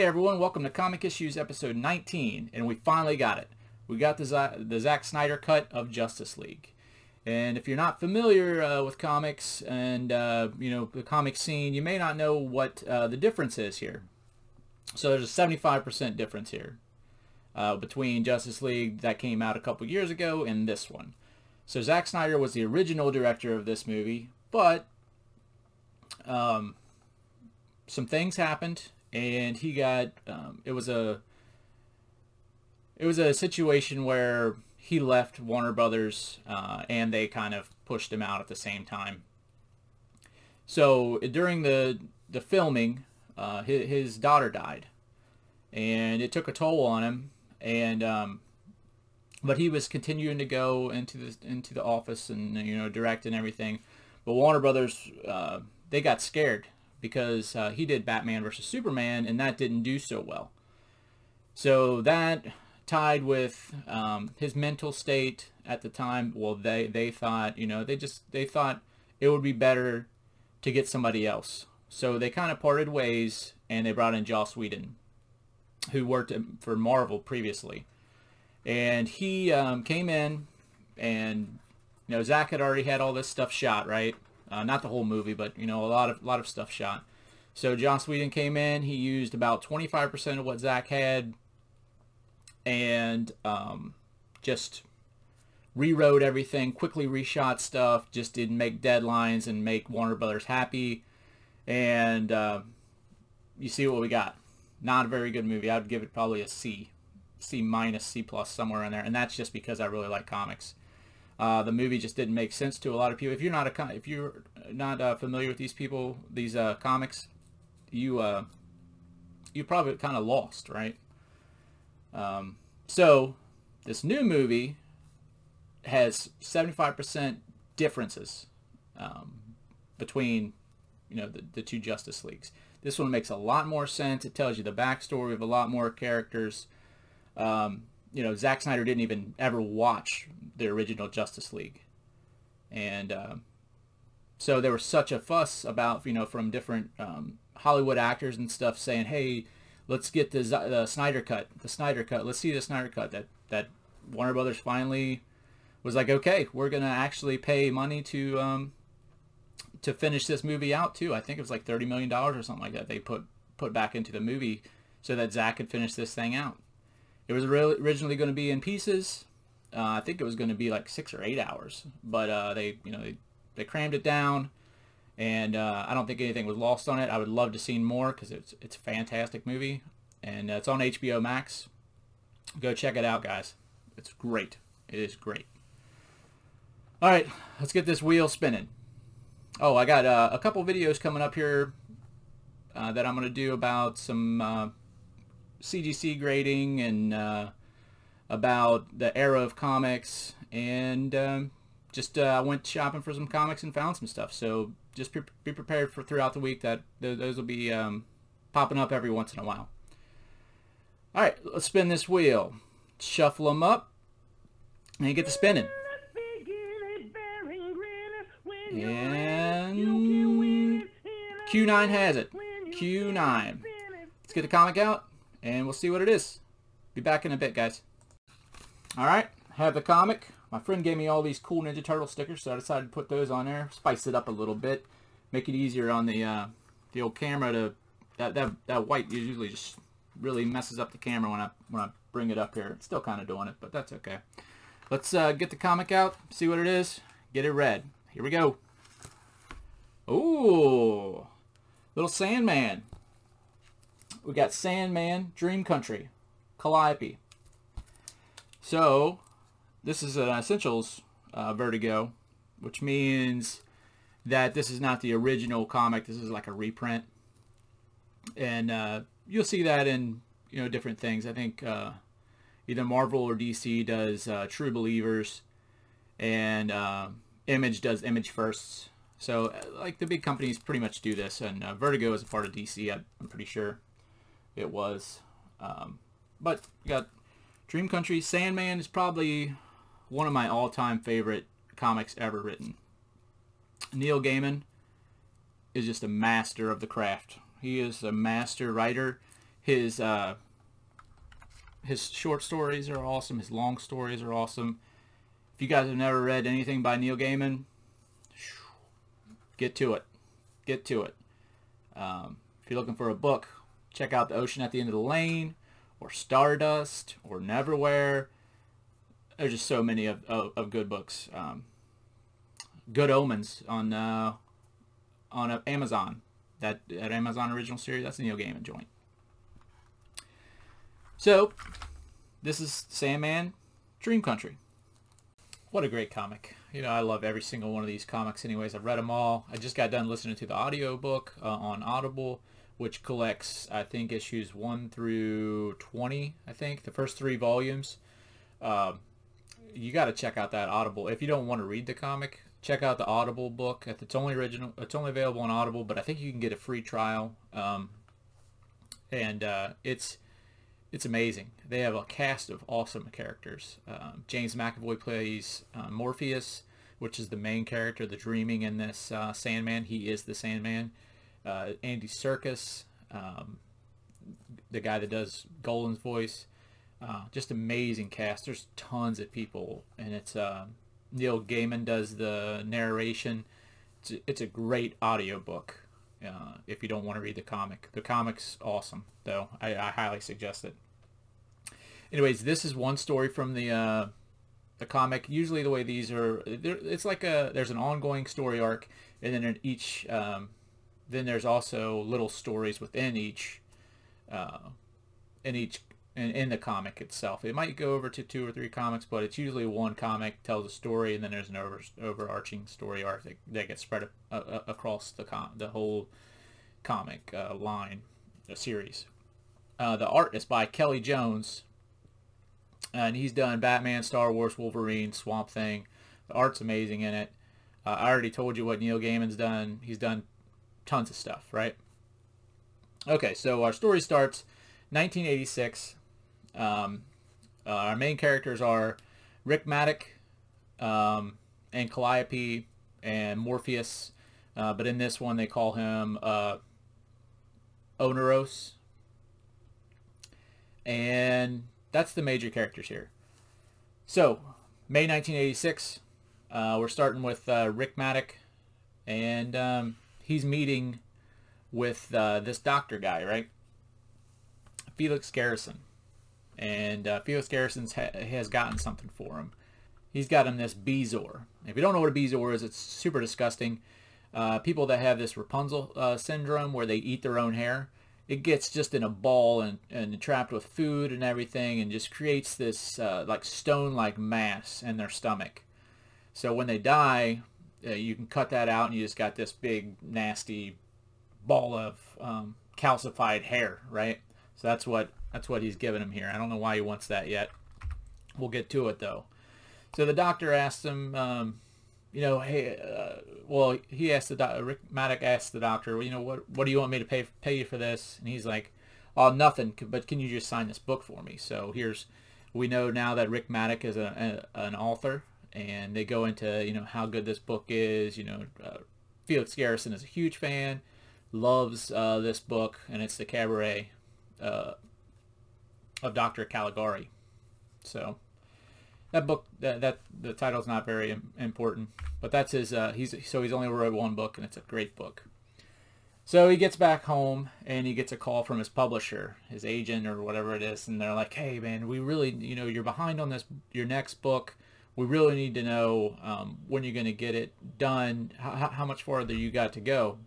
Hey everyone, welcome to Comic Issues episode 19, and we finally got it. We got the Zack Snyder cut of Justice League. And if you're not familiar with comics and the comic scene, you may not know what the difference is here. So there's a 75% difference here between Justice League that came out a couple years ago and this one. So Zack Snyder was the original director of this movie, but some things happened. And he got it was a situation where he left Warner Brothers and they kind of pushed him out at the same time. So during the filming, his daughter died, and it took a toll on him. And but he was continuing to go into the office and direct and everything. But Warner Brothers they got scared, because he did Batman vs. Superman, and that didn't do so well. So that tied with his mental state at the time. Well, they thought, they thought it would be better to get somebody else. So they kind of parted ways, and they brought in Joss Whedon, who worked for Marvel previously. And he came in, and Zack had already had all this stuff shot, right? Not the whole movie, but a lot of stuff shot. So Joss Whedon came in. He used about 25% of what Zack had, and just rewrote everything, quickly reshot stuff, just didn't make deadlines and make Warner Brothers happy. And you see what we got. Not a very good movie. I would give it probably a C minus, C plus, somewhere in there. And that's just because I really like comics. The movie just didn't make sense to a lot of people. If you're not familiar with these people, these comics, you probably kind of lost, right? So this new movie has 75% differences between the two Justice Leagues. This one makes a lot more sense. It tells you the backstory of a lot more characters. Zack Snyder didn't even ever watch the original Justice League. And so there was such a fuss about, from different Hollywood actors and stuff saying, hey, let's get the Snyder Cut. Let's see the Snyder Cut. That Warner Brothers finally was like, okay, we're going to actually pay money to finish this movie out too. I think it was like $30 million or something like that they put back into the movie so that Zack could finish this thing out. It was originally going to be in pieces. I think it was going to be like 6 or 8 hours, but they crammed it down, and I don't think anything was lost on it. I would love to see more because it's a fantastic movie, and it's on HBO Max. Go check it out, guys. It's great. It is great. All right, let's get this wheel spinning. Oh, I got a couple videos coming up here that I'm going to do about some CGC grading and about the era of comics, and I went shopping for some comics and found some stuff. So just be prepared for throughout the week that those will be popping up every once in a while. All right, let's spin this wheel. Shuffle them up and get to spinning. And Q9 has it. Q9. Let's get the comic out, and we'll see what it is. Be back in a bit, guys. Alright, have the comic. My friend gave me all these cool Ninja Turtle stickers, so I decided to put those on there. Spice it up a little bit. Make it easier on the old camera to... That white usually just really messes up the camera when I bring it up here. It's still kind of doing it, but that's okay. Let's get the comic out, see what it is, get it read. Here we go. Ooh, little Sandman. We got Sandman, Dream Country, Calliope. So, this is an Essentials Vertigo, which means that this is not the original comic. This is like a reprint. And you'll see that in, different things. I think either Marvel or DC does True Believers, and Image does Image Firsts. So, like, the big companies pretty much do this, and Vertigo is a part of DC, I'm pretty sure it was. But you got Dream Country. Sandman is probably one of my all-time favorite comics ever written. Neil Gaiman is just a master of the craft. He is a master writer. His short stories are awesome. His long stories are awesome. If you guys have never read anything by Neil Gaiman, get to it. Get to it. If you're looking for a book, check out The Ocean at the End of the Lane, or Stardust, or Neverwhere. There's just so many of good books. Good Omens on Amazon. That Amazon original series, that's a Neil Gaiman joint. So, this is Sandman, Dream Country. What a great comic. You know, I love every single one of these comics anyways. I've read them all. I just got done listening to the audiobook on Audible, which collects, I think, issues 1 through 20, I think. The first 3 volumes. You got to check out that Audible. If you don't want to read the comic, check out the Audible book. It's only available on Audible, but I think you can get a free trial. It's amazing. They have a cast of awesome characters. James McAvoy plays Morpheus, which is the main character, the dreaming in this Sandman. He is the Sandman. Andy Serkis, the guy that does Golan's voice. Just amazing cast. There's tons of people, and it's Neil Gaiman does the narration. It's a great audiobook. If you don't want to read the comic. The comic's awesome, though. I highly suggest it. Anyways, this is one story from the comic. Usually the way these are, it's like there's an ongoing story arc, and then then there's also little stories within each, in the comic itself. It might go over to 2 or 3 comics, but it's usually one comic tells a story, and then there's an overarching story arc that gets spread across the whole comic line, series. The art is by Kelly Jones, and he's done Batman, Star Wars, Wolverine, Swamp Thing. The art's amazing in it. I already told you what Neil Gaiman's done. He's done tons of stuff, right? Okay, so our story starts 1986. Our main characters are Rick Maddock, and Calliope and Morpheus, but in this one they call him Oneros, and that's the major characters here. So, May 1986, we're starting with Rick Maddock, and he's meeting with this doctor guy, right? Felix Garrison. And Felix Garrison has gotten something for him. He's got him this Bezoar. If you don't know what a Bezoar is, it's super disgusting. People that have this Rapunzel syndrome, where they eat their own hair, it gets just in a ball and trapped with food and everything, and just creates this like stone-like mass in their stomach. So when they die, you can cut that out, and you just got this big, nasty ball of calcified hair, right? So that's what he's giving him here. I don't know why he wants that yet. We'll get to it, though. So the doctor asks him, hey, well, he asked Rick Maddock asked the doctor, well, what do you want me to pay you for this? And he's like, oh, nothing, but can you just sign this book for me? So we know now that Rick Maddock is an author, and they go into, how good this book is. Felix Garrison is a huge fan, loves this book, and it's the Cabaret of Dr. Caligari. So that book, that the title's not very important, but that's his. He's only wrote one book, and it's a great book. So he gets back home, and he gets a call from his publisher, his agent or whatever it is, and they're like, "Hey man, we really, you're behind on your next book. We really need to know when you're going to get it done. How much farther you got to go."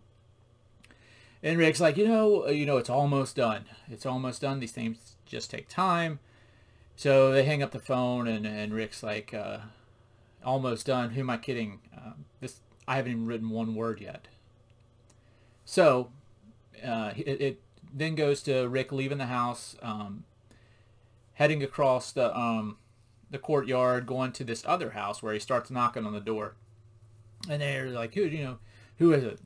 And Rick's like, it's almost done. It's almost done. These things just take time. So they hang up the phone, and Rick's like, almost done. Who am I kidding? I haven't even written one word yet. So it then goes to Rick leaving the house, heading across the courtyard, going to this other house where he starts knocking on the door. And they're like, who is it?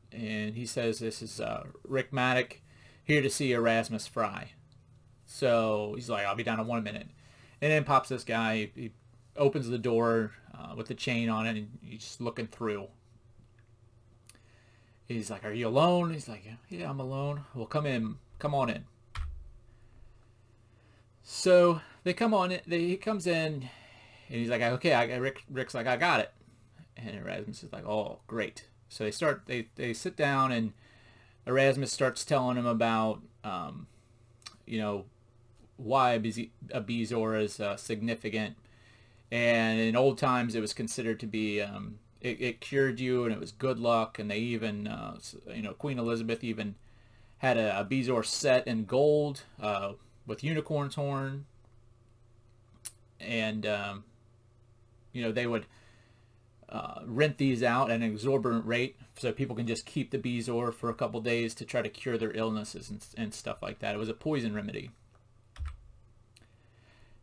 And he says, this is Rick Maddock, here to see Erasmus Fry. So he's like, I'll be down in 1 minute. And then pops this guy. He opens the door with the chain on it, and he's just looking through. He's like, are you alone? He's like, yeah, I'm alone. Well, come on in. So they come on. He comes in, and he's like, "Okay, Rick's like, I got it." And Erasmus is like, "Oh, great." So they start. They sit down, and Erasmus starts telling him about, you know, why a Bezoar is significant. And in old times, it was considered to be, it cured you, and it was good luck. And they even, you know, Queen Elizabeth even had a Bezoar set in gold with unicorn's horn. And, you know, they would rent these out at an exorbitant rate so people can just keep the Bezoar for a couple days to try to cure their illnesses and stuff like that. It was a poison remedy.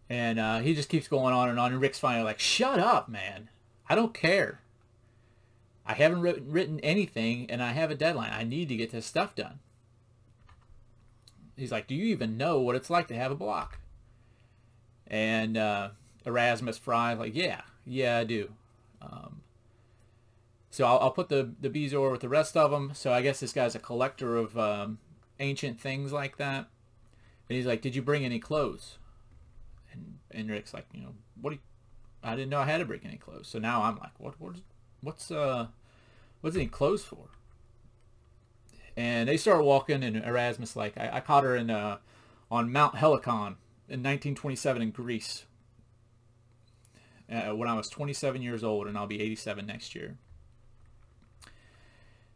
And he just keeps going on, and Rick's finally like, "Shut up, man. I don't care. I haven't written anything, and I have a deadline. I need to get this stuff done." He's like, "Do you even know what it's like to have a block?" And Erasmus Fry like, yeah, I do. So I'll put the Bezoar with the rest of them. So I guess this guy's a collector of ancient things like that. And he's like, "Did you bring any clothes?" And Rick's like, "You know, I didn't know I had to bring any clothes." So now I'm like, what's any clothes for? And they start walking, and Erasmus like, I caught her in on Mount Helicon in 1927 in Greece when I was 27 years old, and I'll be 87 next year.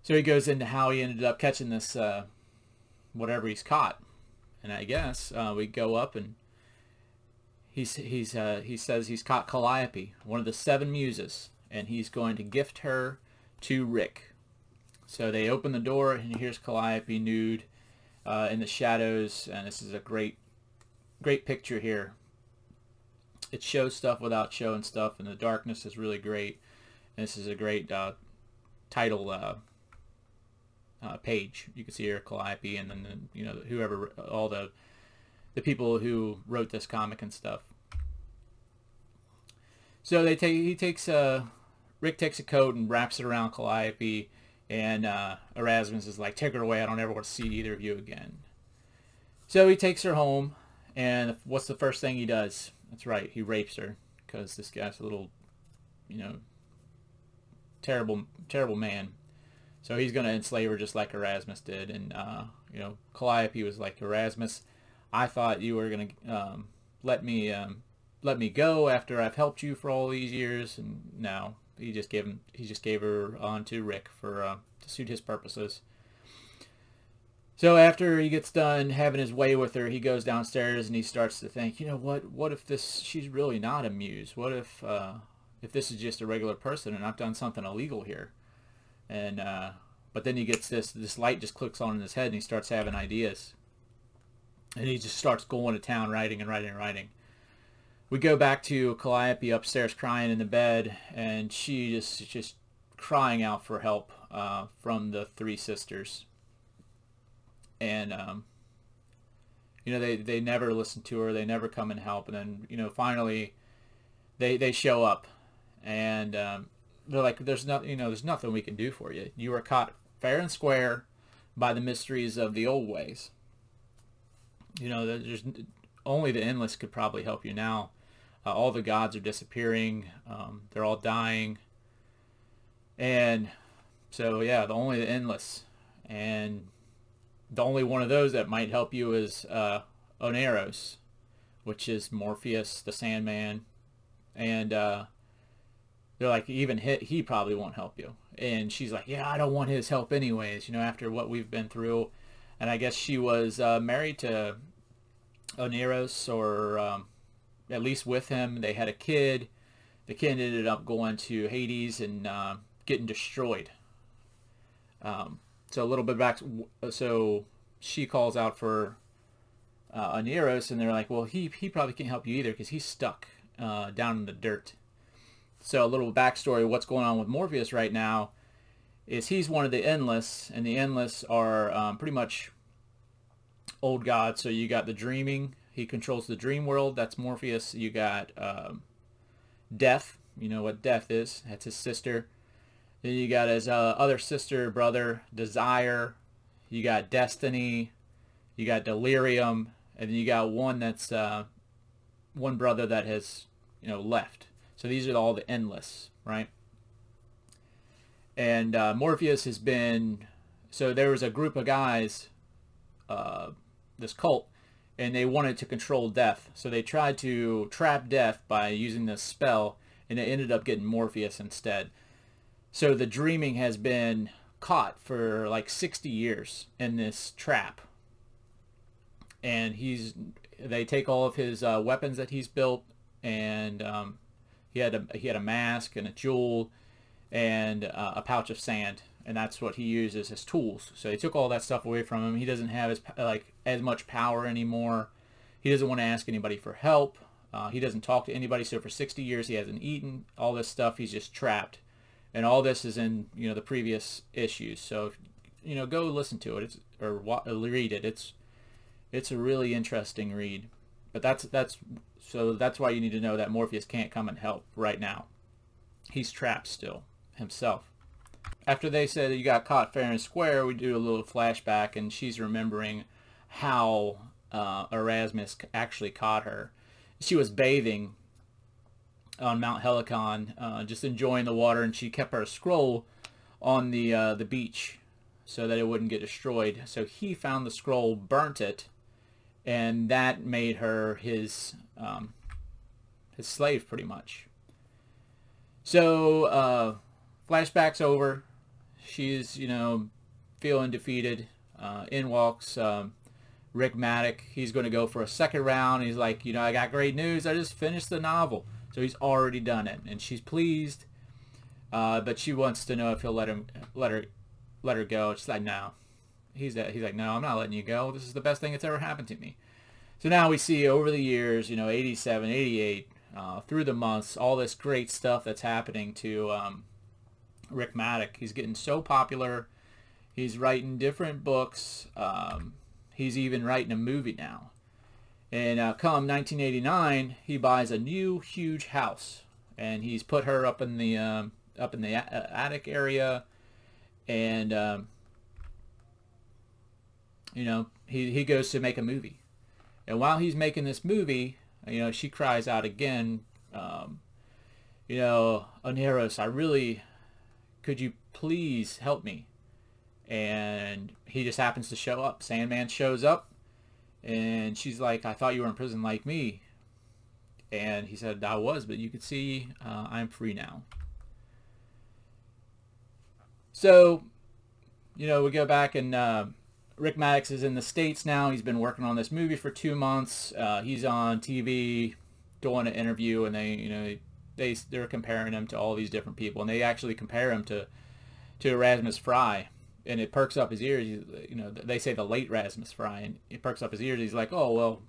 So he goes into how he ended up catching this whatever he's caught, and I guess we go up, and he says he's caught Calliope, one of the 7 muses, and he's going to gift her to Rick. So they open the door, and here's Calliope nude in the shadows, and this is a great picture here. It shows stuff without showing stuff, and the darkness is really great. And this is a great title page. You can see here Calliope, and then you know, whoever, all the people who wrote this comic and stuff. So Rick takes a coat and wraps it around Calliope, and Erasmus is like, "Take her away. I don't ever want to see either of you again." So he takes her home, and what's the first thing he does? That's right, he rapes her, because this guy's a little, you know, terrible man. So he's going to enslave her just like Erasmus did. And, you know, Calliope was like, "Erasmus, I thought you were going to let me go after I've helped you for all these years." And no, he just gave her on to Rick to suit his purposes. So after he gets done having his way with her, he goes downstairs and he starts to think, you know, what if she's really not a muse? What if this is just a regular person and I've done something illegal here? And but then he gets this light just clicks on in his head, and he starts having ideas. And he just starts going to town, writing and writing and writing. We go back to Calliope upstairs crying in the bed, and she just crying out for help from the 3 sisters. And you know, they never listen to her. They never come and help. And then, you know, finally they show up, and they're like, "There's nothing we can do for you. You were caught fair and square by the mysteries of the old ways. You know, there's only the Endless could probably help you now. All the gods are disappearing. They're all dying. And so, yeah, only the Endless. And the only one of those that might help you is Oneros, which is Morpheus, the Sandman. And they're like, even he probably won't help you." And she's like, "Yeah, I don't want his help anyways, you know, after what we've been through." And I guess she was married to Oneros, or at least with him. They had a kid. The kid ended up going to Hades and getting destroyed. So a little bit back, so she calls out for Oneros, and they're like, "Well, he probably can't help you either because he's stuck down in the dirt." So a little backstory of what's going on with Morpheus right now is he's one of the Endless, and the Endless are pretty much old gods. So you got the dreaming. He controls the dream world. That's Morpheus. You got Death. You know what Death is. That's his sister. Then you got his other sister, brother, Desire. You got Destiny. You got Delirium. And then you got one that's one brother that has, left. So these are all the endless, right? And Morpheus has been, so there was a group of guys, this cult, and they wanted to control Death. So they tried to trap Death by using this spell, and it ended up getting Morpheus instead. So the Dreaming has been caught for like 60 years in this trap. And they take all of his weapons that he's built, and he had a mask and a jewel and a pouch of sand, and that's what he uses as tools. So they took all that stuff away from him. He doesn't have as much power anymore. He doesn't want to ask anybody for help. He doesn't talk to anybody. So for 60 years he hasn't eaten. All this stuff, he's just trapped. And all this is in the previous issues. So go listen to it. Or read it. It's a really interesting read. But that's why you need to know that Morpheus can't come and help right now. He's trapped still himself. After they said that you got caught fair and square, we do a little flashback, and she's remembering how Erasmus actually caught her. She was bathing on Mount Helicon, just enjoying the water, and she kept her scroll on the beach so that it wouldn't get destroyed. So he found the scroll, burnt it, and that made her his slave pretty much. So flashback's over. She's feeling defeated. In walks Rick Maddock. He's going to go for a second round. He's like, I got great news. I just finished the novel. So he's already done it, and she's pleased. But she wants to know if he'll let her go. She's like, no. He's like, no, I'm not letting you go. This is the best thing that's ever happened to me. So now we see over the years, 87, 88, through the months, all this great stuff that's happening to Rick Maddock. He's getting so popular. He's writing different books. He's even writing a movie now. And come 1989, he buys a new huge house, and he's put her up in the attic area, and he goes to make a movie. And while he's making this movie, she cries out again, Oneros, could you please help me? And he just happens to show up. Sandman shows up, and she's like, I thought you were in prison like me. And he said, I was, but you could see I'm free now. So, we go back, and Rick Maddox is in the States now. He's been working on this movie for 2 months. He's on TV doing an interview, and they're comparing him to all these different people, and they actually compare him to Erasmus Fry, and it perks up his ears. They say the late Erasmus Fry, and it perks up his ears. He's like, oh, well,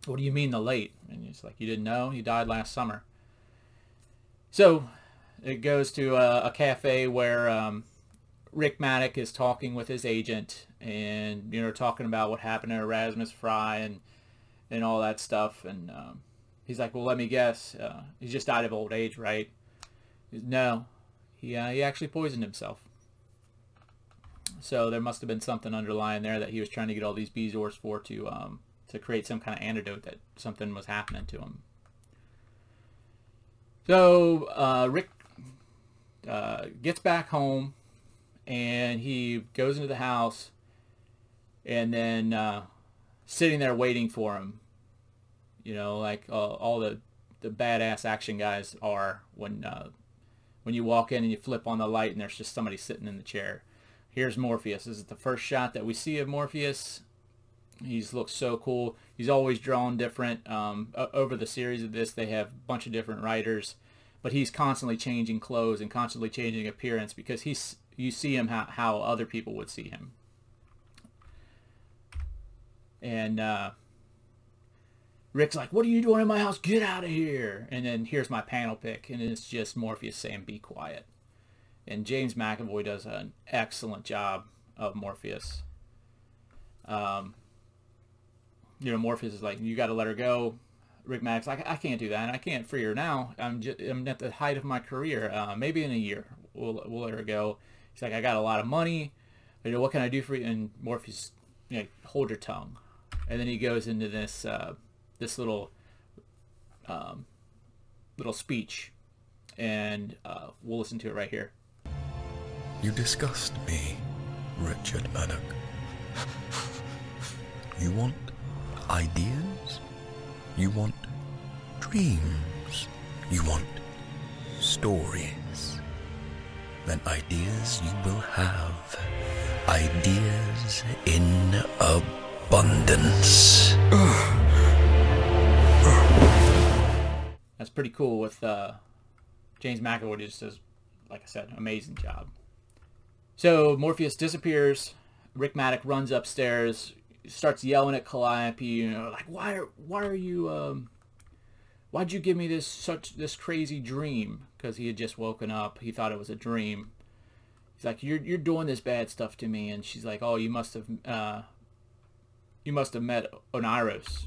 what do you mean the late? And he's like, you didn't know? He died last summer. So it goes to a cafe where Rick Maddox is talking with his agent, and talking about what happened to Erasmus Fry and all that stuff. And he's like, well, let me guess, he just died of old age, right? No, he actually poisoned himself. So there must have been something underlying there that he was trying to get all these Bezoars for, to create some kind of antidote that something was happening to him. So Rick gets back home, and he goes into the house, and then sitting there waiting for him, like all the badass action guys are when you walk in and you flip on the light and there's just somebody sitting in the chair. Here's Morpheus. This is the first shot that we see of Morpheus. He's looks so cool. He's always drawn different. Over the series of this, they have a bunch of different writers, but he's constantly changing clothes and constantly changing appearance because you see him how other people would see him. And Rick's like, what are you doing in my house? Get out of here. And then here's my panel pick, and it's just Morpheus saying, be quiet. And James McAvoy does an excellent job of Morpheus. Morpheus is like, you got to let her go. Rick Maddox like, I can't do that, and I can't free her now. I'm at the height of my career. Maybe in a year we'll let her go. He's like, I got a lot of money. What can I do for you? And Morpheus, hold your tongue. And then he goes into this this little little speech, and we'll listen to it right here. You disgust me, Richard Maddock. You want ideas? You want dreams? You want stories? Then ideas you will have. Ideas in abundance. That's pretty cool with James McAvoy. Just does, like I said, amazing job. So Morpheus disappears. Rick Maddock runs upstairs, starts yelling at Calliope, you know, like, why'd you give me this crazy dream? Because he had just woken up. He thought it was a dream. He's like, you're doing this bad stuff to me. And she's like, oh, you must have met Oneiros.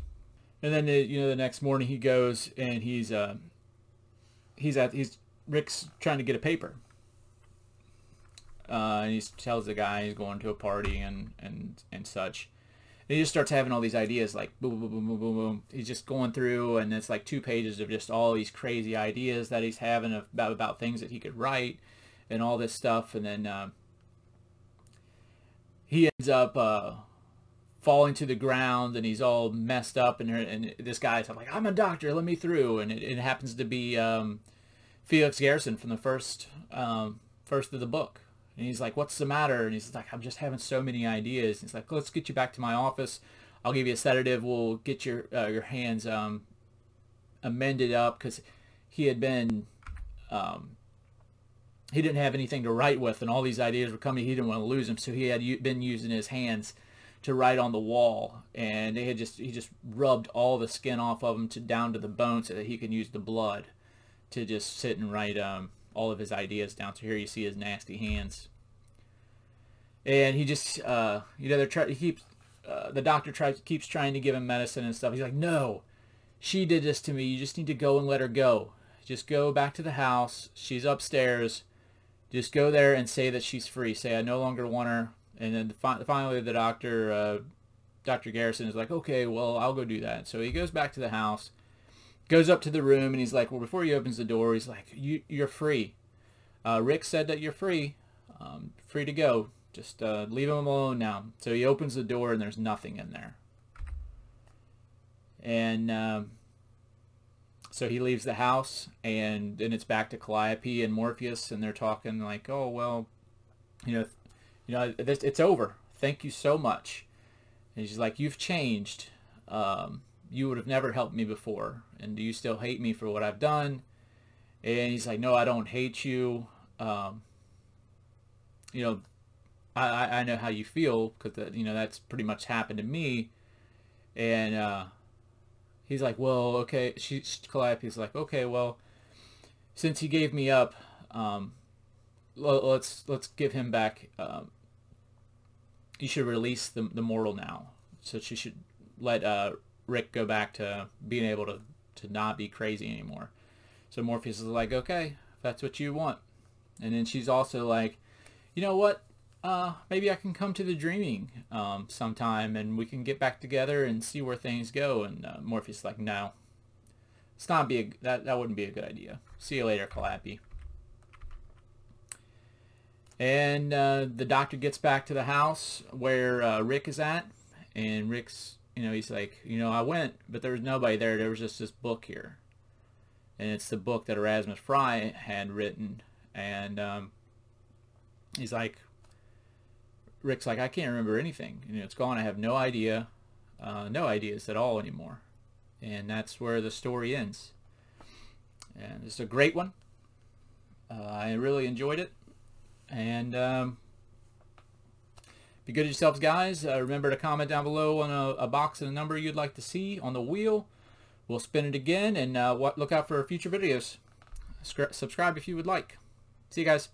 And then the next morning he goes and Rick's trying to get a paper. And he tells the guy he's going to a party and such. And he just starts having all these ideas, like boom, boom, boom, boom, boom, boom. He's just going through, and it's like 2 pages of just all these crazy ideas that he's having about things that he could write and all this stuff. And then he ends up falling to the ground, and he's all messed up. And this guy's like, I'm a doctor, let me through. And it happens to be Felix Garrison from the first of the book. And he's like, what's the matter? And he's like, I'm just having so many ideas. And he's like, let's get you back to my office. I'll give you a sedative. We'll get your hands amended up, because he had been, he didn't have anything to write with, and all these ideas were coming. He didn't want to lose them, so he had been using his hands to write on the wall, and he just rubbed all the skin off of them down to the bone, so that he can use the blood to just sit and write all of his ideas down. So here you see his nasty hands. And he just, the doctor keeps trying to give him medicine and stuff. He's like, no, she did this to me. You just need to go and let her go. Just go back to the house. She's upstairs. Just go there and say that she's free. Say, I no longer want her. And then finally the doctor, Dr. Garrison is like, okay, well, I'll go do that. So he goes back to the house, goes up to the room, and he's like, well, before he opens the door, he's like, you're free. Rick said that you're free. Free to go. Just leave him alone now. So he opens the door, and there's nothing in there. And so he leaves the house, and then it's back to Calliope and Morpheus, and they're talking like, oh, well, it's over. Thank you so much. And she's like, you've changed. You would have never helped me before. And do you still hate me for what I've done? And he's like, no, I don't hate you. I know how you feel, because that's pretty much happened to me. And he's like, well, okay. Calliope's like, okay, well, since he gave me up, let's give him back. You should release the mortal now. So she should let Rick go back to being able to not be crazy anymore. So Morpheus is like, okay, if that's what you want. And then she's also like, you know what? Maybe I can come to the dreaming sometime, and we can get back together and see where things go. And Morpheus is like, no, it's not that wouldn't be a good idea. See you later, Calliope. And the doctor gets back to the house where Rick is at, and Rick's, he's like, I went, but there was nobody there. There was just this book here. And it's the book that Erasmus Fry had written. And he's like, Rick's like, I can't remember anything. It's gone. I have no idea. No ideas at all anymore. And that's where the story ends. And it's a great one. I really enjoyed it. And be good to yourselves, guys. Remember to comment down below on a box and a number you'd like to see on the wheel. We'll spin it again, and look out for future videos. Subscribe if you would like. See you guys.